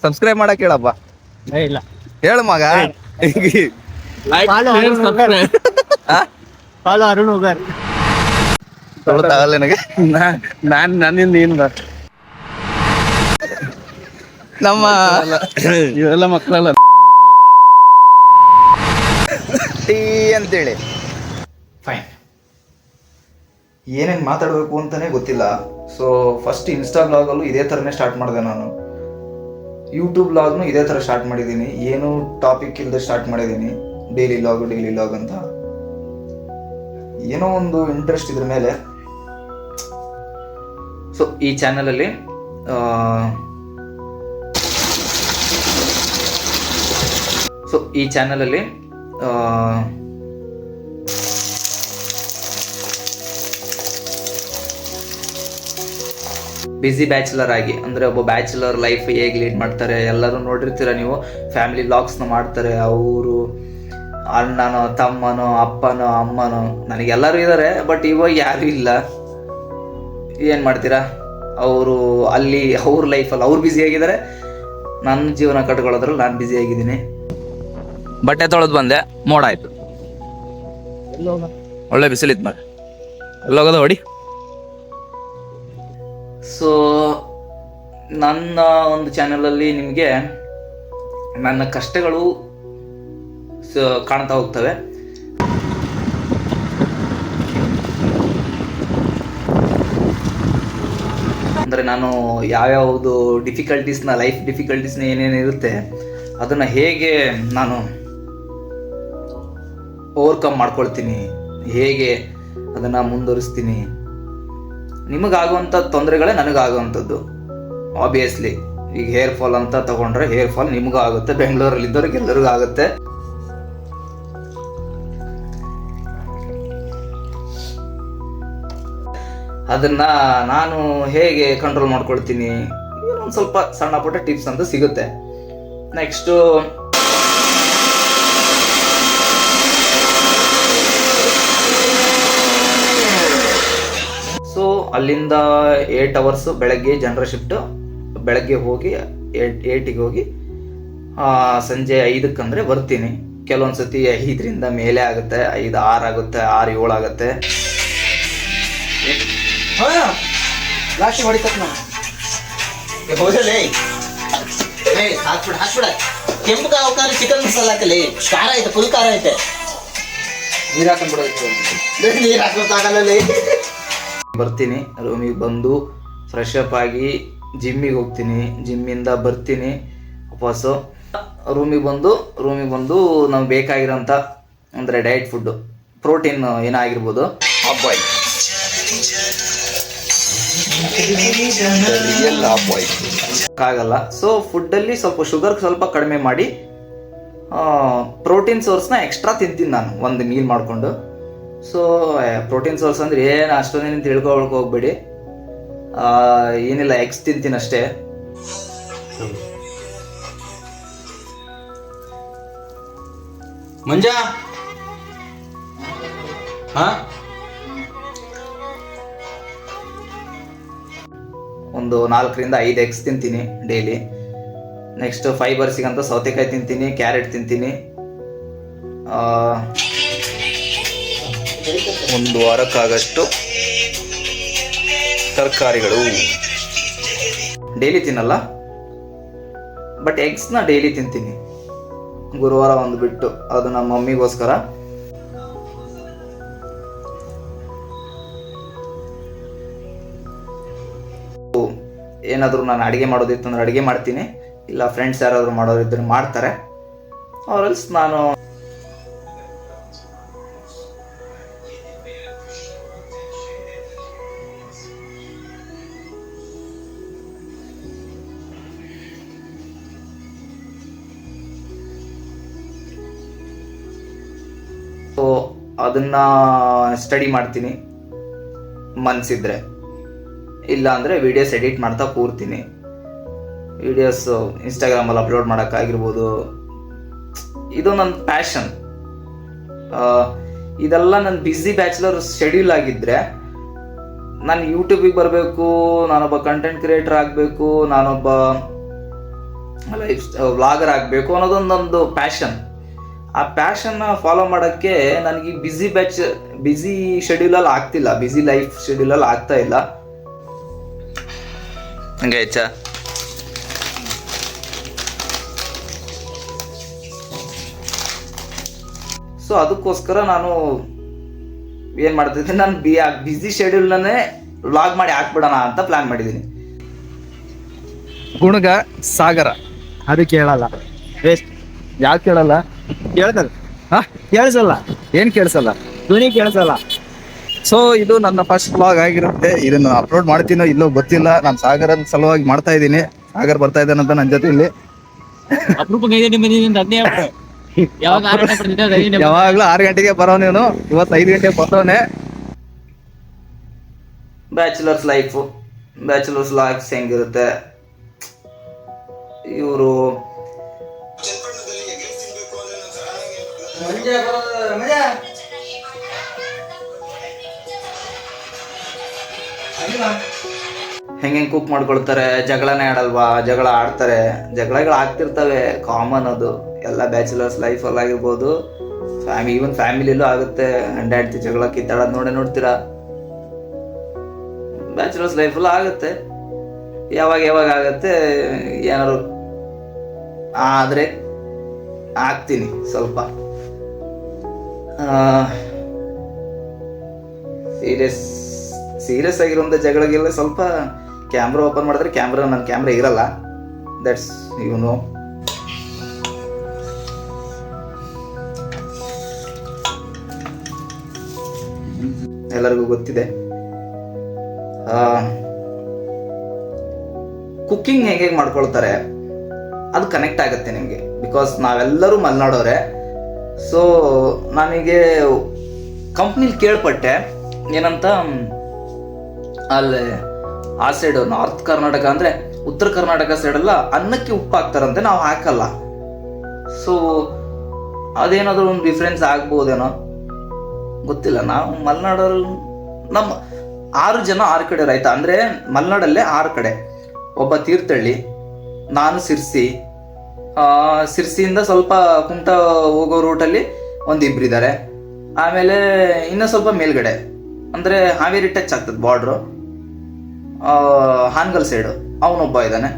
Subscribe ಮಾಡಕ್ ಹೇಳಪ್ಪ. ಇಲ್ಲ ಹೇಳು ಮಗ. ಫಾಲೋ ಅರುಣ್ ಹೋಗಾರ್. ತೊಗೊಳತ್ತಾಗಲ್ಲ ನನಗೆ. ನಾನ್ ನನ್ನಿಂದ ಏನ್ ನಮ್ಮ ಇವೆಲ್ಲ ಮಕ್ಕಳಲ್ಲ ಟೀ ಅಂತೇಳಿ ಫೈನ್. ಏನೇನು ಮಾತಾಡಬೇಕು ಅಂತಾನೆ ಗೊತ್ತಿಲ್ಲ. ಸೊ ಫಸ್ಟ್ ಇನ್ಸ್ಟಾ ಬ್ಲಾಗಲ್ಲೂ ಇದೇ ಥರನೇ ಸ್ಟಾರ್ಟ್ ಮಾಡಿದೆ ನಾನು. ಯೂಟ್ಯೂಬ್ ಬ್ಲಾಗ್ನು ಇದೇ ಥರ ಸ್ಟಾರ್ಟ್ ಮಾಡಿದ್ದೀನಿ. ಏನು ಟಾಪಿಕ್ ಇಲ್ಲದೆ ಸ್ಟಾರ್ಟ್ ಮಾಡಿದ್ದೀನಿ. ಡೈಲಿ ಲಾಗ್ ಅಂತ. ಏನೋ ಒಂದು ಇಂಟ್ರೆಸ್ಟ್ ಇದ್ರ ಮೇಲೆ. ಸೊ ಈ ಚಾನಲಲ್ಲಿ ಬ್ಯುಸಿ ಬ್ಯಾಚುಲರ್ ಆಗಿ, ಅಂದರೆ ಒಬ್ಬ ಬ್ಯಾಚುಲರ್ ಲೈಫ್ ಹೇಗೆ ಲೀಡ್ ಮಾಡ್ತಾರೆ ಎಲ್ಲರೂ ನೋಡಿರ್ತೀರ ನೀವು. ಫ್ಯಾಮಿಲಿ ವ್ಲಾಗ್ಸ್ನ ಮಾಡ್ತಾರೆ. ಅವರು ಅಣ್ಣನೋ ತಮ್ಮನೋ ಅಪ್ಪನೋ ಅಮ್ಮನೋ, ನನಗೆಲ್ಲರೂ ಇದ್ದಾರೆ, ಬಟ್ ಇವಾಗ ಯಾರೂ ಇಲ್ಲ. ಏನು ಮಾಡ್ತೀರಾ, ಅವರು ಅಲ್ಲಿ ಅವ್ರ ಲೈಫಲ್ಲಿ ಅವ್ರು ಬ್ಯುಸಿ ಆಗಿದ್ದಾರೆ. ನನ್ನ ಜೀವನ ಕಟ್ಕೊಳ್ಳೋದ್ರಲ್ಲಿ ನಾನು ಬ್ಯುಸಿ ಆಗಿದ್ದೀನಿ. ಬಟ್ಟೆ ತೊಳೆದು ಬಂದೆ, ಮೋಡ ಆಯಿತು. ಒಳ್ಳೆ ಬಿಸಿಲಿತ್ತು ಮಗ. ಎಲ್ಲೋಗೋದು ಹೊಡಿ. ಸೊ ನನ್ನ ಒಂದು ಚಾನಲಲ್ಲಿ ನಿಮಗೆ ನನ್ನ ಕಷ್ಟಗಳು ಕಾಣ್ತಾ ಹೋಗ್ತವೆ. ಅಂದರೆ ನಾನು ಯಾವ್ಯಾವುದು ಲೈಫ್ ಡಿಫಿಕಲ್ಟೀಸ್ನ ಏನೇನಿರುತ್ತೆ ಅದನ್ನು ಹೇಗೆ ನಾನು ಓವರ್ಕಮ್ ಮಾಡ್ಕೊಳ್ತೀನಿ, ಹೇಗೆ ಅದನ್ನು ಮುಂದುವರಿಸ್ತೀನಿ. ನಿಮಗಾಗುವಂಥ ತೊಂದರೆಗಳೇ ನನಗಾಗುವಂಥದ್ದು. ಆಬ್ವಿಯಸ್ಲಿ ಈಗ ಹೇರ್ ಫಾಲ್ ಅಂತ ತಗೊಂಡ್ರೆ ಹೇರ್ ಫಾಲ್ ನಿಮಗೂ ಆಗುತ್ತೆ, ಬೆಂಗಳೂರಲ್ಲಿ ಇದ್ದವ್ರಿಗೆ ಎಲ್ಲರಿಗೂ ಆಗುತ್ತೆ. ಅದನ್ನ ನಾನು ಹೇಗೆ ಕಂಟ್ರೋಲ್ ಮಾಡ್ಕೊಳ್ತೀನಿ, ಒಂದು ಸ್ವಲ್ಪ ಸಣ್ಣ ಪುಟ್ಟ ಟಿಪ್ಸ್ ಅಂತ ಸಿಗುತ್ತೆ. ನೆಕ್ಸ್ಟು ಸೊ ಅಲ್ಲಿಂದ 8 hours ಬೆಳಗ್ಗೆ ಜನರ ಶಿಫ್ಟ್. ಬೆಳಗ್ಗೆ ಹೋಗಿ 8ಗೆ ಹೋಗಿ ಸಂಜೆ 5ಕ್ಕೆ ಅಂದರೆ ಬರ್ತೀನಿ. ಕೆಲವೊಂದು ಸತಿ 5ರಿಂದ ಮೇಲೆ ಆಗುತ್ತೆ, 5, 6 ಆಗುತ್ತೆ, 6, 7 ಆಗುತ್ತೆ. ಲಾಸ್ಟಿಗೆ ಹೊಡಿತತ್ ನಾವು ಹೋಗಲೇ ಹಾಕ್ಬಿಡ ಕೆಂಪು ಕಾಯಿ ಚಿಕನ್ ಮಸಾಲ ಹಾಕಲಿ. ಖಾರ ಐತೆ, ಫುಲ್ ಖಾರ ಐತೆ. ನೀರು ಹಾಕೊಂಡ್ಬಿಡೋದು. ನೀರು ಹಾಕೋಕ್ಕಾಗಲ್ಲ. ಬರ್ತೀನಿ, ರೂಮಿಗೆ ಬಂದು ಫ್ರೆಶ್ ಅಪ್ ಆಗಿ ಜಿಮ್ಮಿಗೆ ಹೋಗ್ತೀನಿ. ಜಿಮ್ಮಿಂದ ಬರ್ತೀನಿ ವಾಪಸ್ಸು ರೂಮಿಗೆ ಬಂದು ನಮ್ಗೆ ಬೇಕಾಗಿರೋಂಥ ಅಂದರೆ ಡಯಟ್ ಫುಡ್ಡು, ಪ್ರೋಟೀನ್ ಏನಾಗಿರ್ಬೋದು ಆಗಲ್ಲ. ಸೊ ಫುಡ್ಡಲ್ಲಿ ಸ್ವಲ್ಪ ಶುಗರ್ ಸ್ವಲ್ಪ ಕಡಿಮೆ ಮಾಡಿ ಪ್ರೋಟೀನ್ ಸೋರ್ಸ್ನ ಎಕ್ಸ್ಟ್ರಾ ತಿಂತೀನಿ ನಾನು ಒಂದು ಮೀಲ್ ಮಾಡಿಕೊಂಡು. ಸೊ ಪ್ರೋಟೀನ್ ಸೋರ್ಸ್ ಅಂದರೆ ಏನು ಅಷ್ಟೊಂದೇನು ತಿಳ್ಕೊಳಕ್ಕೆ ಹೋಗ್ಬೇಡಿ. ಏನಿಲ್ಲ, ಎಗ್ಸ್ ತಿಂತೀನಿ ಅಷ್ಟೇ. ಮಂಜಾ ಒಂದು 4ರಿಂದ 5 ಎಗ್ಸ್ ತಿಂತೀನಿ ಡೈಲಿ. ನೆಕ್ಸ್ಟ್ ಫೈಬರ್ಸಿಗಂತ ಸೌತೆಕಾಯಿ ತಿಂತೀನಿ, ಕ್ಯಾರೆಟ್ ತಿಂತೀನಿ. 1 ವಾರಕ್ಕಾಗಷ್ಟು ತರಕಾರಿಗಳು ಡೈಲಿ ತಿನ್ನಲ್ಲ, ಬಟ್ ಎಗ್ಸ್ನ ಡೈಲಿ ತಿಂತೀನಿ. ಗುರುವಾರ ಒಂದು ಬಿಟ್ಟು, ಅದು ನಮ್ಮ ಮಮ್ಮಿಗೋಸ್ಕರ. ಏನಾದರೂ ನಾನು ಅಡುಗೆ ಮಾಡೋದಿತ್ತು ಅಂದ್ರೆ ಅಡುಗೆ ಮಾಡ್ತೀನಿ, ಇಲ್ಲ ಫ್ರೆಂಡ್ಸ್ ಯಾರಾದರೂ ಮಾಡೋರಿದ್ರೆ ಮಾಡ್ತಾರೆ. ಅವರೆಲ್ಸ್ ನಾನು ಅದನ್ನ ಸ್ಟಡಿ ಮಾಡ್ತೀನಿ ಮನ್ಸಿದ್ರೆ. ಇಲ್ಲ ಅಂದರೆ ವಿಡಿಯೋಸ್ ಎಡಿಟ್ ಮಾಡ್ತಾ ಕೂರ್ತೀನಿ. ವಿಡಿಯೋಸ್ ಇನ್ಸ್ಟಾಗ್ರಾಮಲ್ಲಿ ಅಪ್ಲೋಡ್ ಮಾಡೋಕ್ಕಾಗಿರ್ಬೋದು. ಇದು ನನ್ನ ಪ್ಯಾಷನ್. ಇದೆಲ್ಲ ನನ್ನ ಬ್ಯುಸಿ ಬ್ಯಾಚುಲರ್ ಶೆಡ್ಯೂಲ್ ಆಗಿದ್ದರೆ ನಾನು ಯೂಟ್ಯೂಬಿಗೆ ಬರಬೇಕು, ನಾನೊಬ್ಬ ಕಂಟೆಂಟ್ ಕ್ರಿಯೇಟರ್ ಆಗಬೇಕು, ನಾನೊಬ್ಬ ಲೈಫ್ ವ್ಲಾಗರ್ ಆಗಬೇಕು ಅನ್ನೋದೊಂದೊಂದು ಪ್ಯಾಷನ್. ಆ ಪ್ಯಾಷನ್ನ ಫಾಲೋ ಮಾಡೋಕ್ಕೆ ನನಗೆ ಬಿಸಿ ಶೆಡ್ಯೂಲಲ್ಲಿ ಆಗ್ತಿಲ್ಲ, ಬಿಸಿ ಲೈಫ್ ಶೆಡ್ಯೂಲಲ್ಲಿ ಆಗ್ತಾ ಇಲ್ಲ. ಹಂಗೆ ಆಯ್ತಾ? ಸೊ ಅದಕ್ಕೋಸ್ಕರ ನಾನು ಏನು ಮಾಡ್ತಿದ್ದೀನಿ, ನಾನು ಬಿಸಿ ಶೆಡ್ಯೂಲ್ನೇ ವ್ಲಾಗ್ ಮಾಡಿ ಹಾಕ್ಬಿಡೋಣ ಅಂತ ಪ್ಲ್ಯಾನ್ ಮಾಡಿದ್ದೀನಿ. ಗುಣಗ ಸಾಗರ ಅದು ಕೇಳಲ್ಲ, ವೇಸ್ಟ್. ಯಾಕೆ ಕೇಳಲ್ಲ? ಕೇಳ್ತದೆ. ಕೇಳಿಸಲ್ಲ. ಏನ್ ಕೇಳಿಸಲ್ಲ? ಧ್ವನಿ ಕೇಳಿಸಲ್ಲ. ಸೊ ಇದು ನನ್ನ ಫಸ್ಟ್ ವ್ಲಾಗ್ ಆಗಿರುತ್ತೆ. ಇದನ್ನು ಅಪ್ಲೋಡ್ ಮಾಡ್ತೀನೋ ಇಲ್ಲೋ ಗೊತ್ತಿಲ್ಲ. ನಾನು ಸಾಗರನ ಸಲುವಾಗಿ ಮಾಡ್ತಾ ಇದ್ದೀನಿ. ಸಾಗರ್ ಬರ್ತಾ ಇದ್ದಾನಂತ ನನ್ನ ಜೊತೆ ಇಲ್ಲಿ. ಯಾವಾಗ್ಲೂ 6 ಗಂಟೆಗೆ ಬರೋನೇನು, ಇವತ್ತು 5 ಗಂಟೆಗೆ ಬರ್ತವನೆ. ಬ್ಯಾಚುಲರ್ಸ್ ಲೈಫ್ಸ್ ಹೆಂಗಿರುತ್ತೆ, ಇವರು ಹೆಂಗೆ ಕುಕ್ ಮಾಡ್ಕೊಳ್ತಾರೆ, ಜಗಳನೇ ಆಡಲ್ವಾ, ಜಗಳ ಆಡ್ತಾರೆ, ಜಗಳಗಳು ಆಗ್ತಿರ್ತವೆ, ಕಾಮನ್ ಅದು ಎಲ್ಲ ಬ್ಯಾಚುಲರ್ಸ್ ಲೈಫಲ್ಲಿ ಆಗಿರ್ಬೋದು. ಈವನ್ ಫ್ಯಾಮಿಲಿಲೂ ಆಗುತ್ತೆ. ಹೆಂಡತಿ ಜಗಳ ಕಿತ್ತಾಡೋದು ನೋಡ್ತೀರಾ. ಬ್ಯಾಚುಲರ್ಸ್ ಲೈಫಲ್ಲೂ ಆಗುತ್ತೆ. ಯಾವಾಗ ಆಗುತ್ತೆ, ಏನಾದ್ರು ಆದರೆ ಆಗ್ತೀನಿ ಸ್ವಲ್ಪ. ಸೀರಿಯಸ್ ಆಗಿರೋಂಥ ಜಗಳಗೆಲ್ಲ ಸ್ವಲ್ಪ ಕ್ಯಾಮ್ರಾ ಓಪನ್ ಮಾಡಿದ್ರೆ ನನ್ನ ಕ್ಯಾಮ್ರಾ ಇರಲ್ಲ. That's you know. ಎಲ್ಲರಿಗೂ ಗೊತ್ತಿದೆ. ಕುಕ್ಕಿಂಗ್ ಹೇಗೆ ಮಾಡ್ಕೊಳ್ತಾರೆ ಅದು ಕನೆಕ್ಟ್ ಆಗುತ್ತೆ ನಿಮಗೆ, ಬಿಕಾಸ್ ನಾವೆಲ್ಲರೂ ಮಲೆನಾಡೋರೆ. ಸೊ ನನಗೆ ಕಂಪ್ನಿಲಿ ಕೇಳ್ಪಟ್ಟೆ ಏನಂತ, ಅಲ್ಲಿ ಆ ಸೈಡು ನಾರ್ತ್ ಕರ್ನಾಟಕ ಅಂದರೆ ಉತ್ತರ ಕರ್ನಾಟಕ ಸೈಡೆಲ್ಲ ಅನ್ನಕ್ಕೆ ಉಪ್ಪು ಹಾಕ್ತಾರಂತೆ, ನಾವು ಹಾಕಲ್ಲ. ಸೊ ಅದೇನಾದರೂ ಒಂದು ಡಿಫ್ರೆನ್ಸ್ ಆಗ್ಬೋದೇನೋ ಗೊತ್ತಿಲ್ಲ. ನಾವು ಮಲೆನಾಡಲ್ಲಿ ನಮ್ಮ 6 ಜನ 6 ಕಡೆ ರೈತ, ಅಂದರೆ ಮಲೆನಾಡಲ್ಲೇ 6 ಕಡೆ. ಒಬ್ಬ ತೀರ್ಥಹಳ್ಳಿ, ನಾನು ಸಿರ್ಸಿಯಿಂದ ಸ್ವಲ್ಪ ಕುಮಟಾ ಹೋಗೋ ರೂಟಲ್ಲಿ ಒಂದಿಬ್ರು ಇದ್ದಾರೆ. ಆಮೇಲೆ ಇನ್ನೂ ಸ್ವಲ್ಪ ಮೇಲ್ಗಡೆ ಅಂದರೆ ಹಾವೇರಿ ಟಚ್ ಆಗ್ತದೆ ಬಾರ್ಡ್ರು, ಹಾನಗಲ್ ಸೈಡು ಅವನೊಬ್ಬ ಇದ್ದಾನೆ.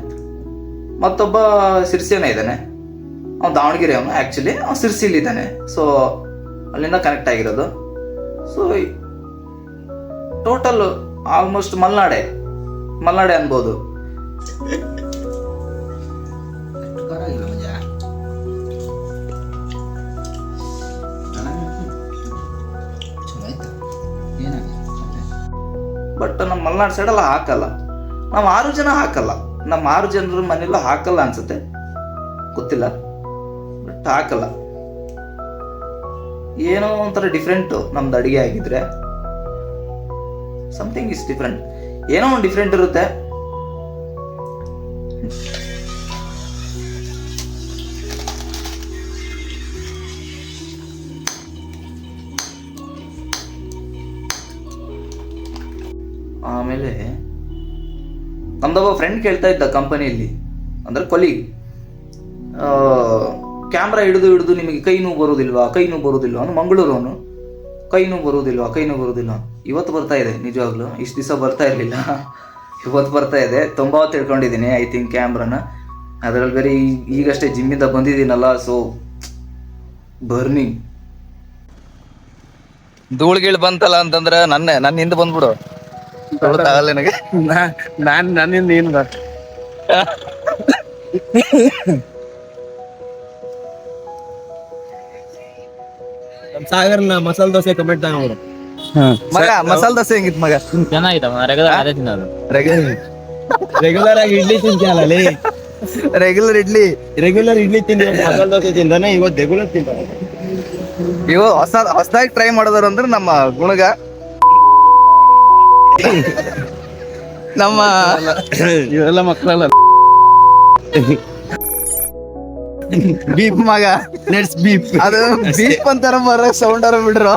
ಮತ್ತೊಬ್ಬ ಸಿರ್ಸಿಯನೇ ಇದ್ದಾನೆ, ಅವ್ನು ದಾವಣಗೆರೆ. ಅವನು ಆ್ಯಕ್ಚುಲಿ ಅವ್ನು ಸಿರ್ಸಿಲಿದ್ದಾನೆ. ಸೊ ಅಲ್ಲಿಂದ ಕನೆಕ್ಟ್ ಆಗಿರೋದು. ಸೊ ಟೋಟಲ್ ಆಲ್ಮೋಸ್ಟ್ ಮಲೆನಾಡೆ ಅನ್ಬೋದು. ಬಟ್ ನಮ್ಮ ಮಲೆನಾಡು ಸೈಡೆಲ್ಲ ಹಾಕಲ್ಲ. ನಾವು 6 ಜನ ಹಾಕಲ್ಲ. ನಮ್ಮ 6 ಜನರ ಮನೆಯಲ್ಲ ಹಾಕಲ್ಲ ಅನ್ಸುತ್ತೆ, ಗೊತ್ತಿಲ್ಲ. ಬಟ್ ಹಾಕಲ್ಲ. ಏನೋ ಒಂಥರ ಡಿಫ್ರೆಂಟು ನಮ್ದು ಅಡುಗೆ ಆಗಿದ್ರೆ. ಸಮಥಿಂಗ್ ಇಸ್ ಡಿಫ್ರೆಂಟ್, ಏನೋ ಒಂದು ಡಿಫ್ರೆಂಟ್ ಇರುತ್ತೆ. ಆಮೇಲೆ ನಮ್ದೊಬ್ಬ ಫ್ರೆಂಡ್ ಕೇಳ್ತಾ ಇದ್ದ ಕಂಪನಿಯಲ್ಲಿ, ಅಂದ್ರೆ ಕೊಲೀಗ್, ಕ್ಯಾಮ್ರಾ ಹಿಡಿದು ನಿಮಗೆ ಕೈ ನೋವು ಬರೋದಿಲ್ವಾ ಅವನು ಮಂಗಳೂರು. ಅವನು ಕೈ ನೋವು ಬರೋದಿಲ್ವಾ. ಇವತ್ತು ಬರ್ತಾ ಇದೆ, ನಿಜವಾಗ್ಲೂ ಇಷ್ಟು ದಿವಸ ಬರ್ತಾ ಇರಲಿಲ್ಲ, ಇವತ್ತು ಬರ್ತಾ ಇದೆ. ತುಂಬ ತಿಳ್ಕೊಂಡಿದ್ದೀನಿ ಐ ಥಿಂಕ್ ಕ್ಯಾಮ್ರಾನ. ಅದರಲ್ಲಿ ಬೇರೆ ಈಗಷ್ಟೇ ಜಿಮ್ಮಿಂದ ಬಂದಿದ್ದೀನಲ್ಲ, ಸೊ ಬರ್ನಿಂಗ್. ಧೂಳ್ಗೀಳ್ ಬಂತಲ್ಲ ಅಂತಂದ್ರೆ ನನ್ನ ಹಿಂದೆ ಬಂದ್ಬಿಡು. ನನಗೆ ನನ್ನಿಂದ ಏನು ಸಾಗರ್ನ ಮಸಾಲೆ ದೋಸೆ ಕಮೆಂಟ್ ತಗೊಂಡು ಮಗ. ಮಸಾಲೆ ದೋಸೆ ಹೆಂಗಿತ್ತು ಮಗ? ಚೆನ್ನಾಗಿತ್ತು. ರೆಗ್ಯುಲರ್ ಆಗಿ ಇಡ್ಲಿ ತಿಂತೀಯಲ್ಲ, ರೆಗ್ಯುಲರ್ ಇಡ್ಲಿ ತಿಂದ ಮಸಾಲೆ ದೋಸೆ ತಿಂದಾನೆ, ಇವತ್ತು ರೆಗ್ಯುಲರ್ ತಿಂತಾನೆ. ಇವು ಹೊಸದಾಗಿ ಟ್ರೈ ಮಾಡೋದಾರ ಅಂದ್ರೆ ನಮ್ಮ ಗುಣಗ, ನಮ್ಮ ಇವೆಲ್ಲ ಮಕ್ಕಳಲ್ಲ. ಬೀಪ್ ಮಗ, ನೆಟ್ಸ್ ಬೀಪ್. ಅದು ಬೀಪ್ ಅಂತಾರ ಬರ ಸೌಂಡ್ ಅರ ಬಿಡ್ರು.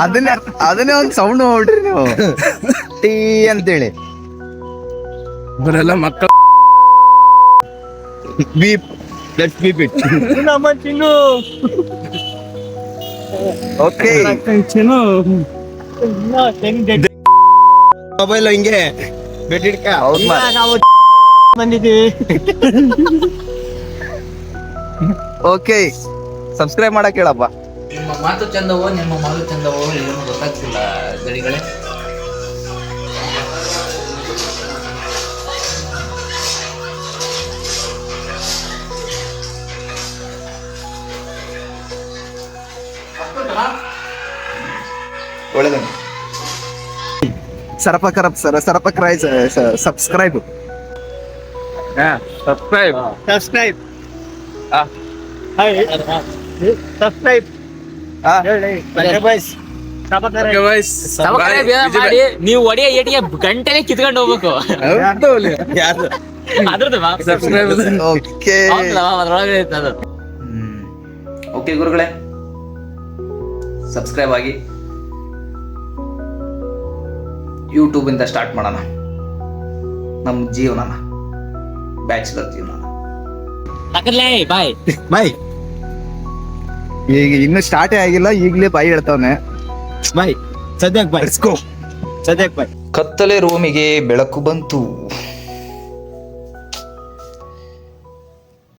ಅದನ್ನೇ ಒಂದು ಸೌಂಡ್ ಮಾಡ್ಬಿಟ್ರಿ ನೀವು, ಟೀ ಅಂತೇಳಿ. ಬರಲ್ಲ ಮಕ್ಕಳು. ಬೀಪ್ ಲೆಟ್ಸ್ ಬೀಪ್ ಇಟ್ ನಮ್ಮ ಚಿನ್ನು ಓಕೆ ಚಿನ್ನು ಮೊಬೈಲ್ ಹಿಂಗೆ ಬೆಟ್ಟಿಡ್ಕ ಹೌದ್ ಮಾರ್ರೆ. ನಾವು ಬಂದಿದ್ದೀವಿ ಓಕೆ ಸಬ್ಸ್ಕ್ರೈಬ್ ಮಾಡಕ್ ಹೇಳಪ್ಪ. ನಿಮ್ಮ ಮಾತು ಚಂದವೋ ನಿಮ್ಮ ಮಾತು ಚಂದವೋ ಏನು ಗೊತ್ತಾಗ್ತಿಲ್ಲ ಗಡಿಗಳೇ. ಒಳ್ಳೆದ ಸರಪಕರಾಯ್ ಸಬ್ಸ್ಕ್ರೈಬ್ ಸಬ್ಸ್ಕ್ರೈಬ್ ಸಬ್ಸ್ಕ್ರೈಬ್ ಮಾಡಿ ನೀವು ಒಡೆಯ ಏಟಿಗೆ ಗಂಟೆನೆ ಕಿತ್ಕೊಂಡು ಹೋಗ್ಬೇಕು ಅದ್ರದ್ದು ಓಕೆ ಅದ್ರೊಳಗೆ ಐತೆ ಅದು. ಓಕೆ ಗುರುಗಳೇ, ಸಬ್ಸ್ಕ್ರೈಬ್ ಆಗಿ ಯೂಟ್ಯೂಬಿಂದ ಸ್ಟಾರ್ಟ್ ಮಾಡೋಣ ನಮ್ಮ ಜೀವನನ, ಬ್ಯಾಚುಲರ್ ಜೀವನ. ಬಾಯ್ ಬಾಯ್ ಈಗ ಇನ್ನು ಸ್ಟಾರ್ಟೇ ಆಗಿಲ್ಲ, ಈಗ್ಲೇ ಬಾಯಿ ಹೇಳ್ತಾವನೆ. ಬಾಯ್ ಸದ್ಯಕ್ಕೆ ಬಾಯ್ ಸದ್ಯಕ್ಕೆ ಬಾಯ್. ಕತ್ತಲೆ ರೂಮಿಗೆ ಬೆಳಕು ಬಂತು.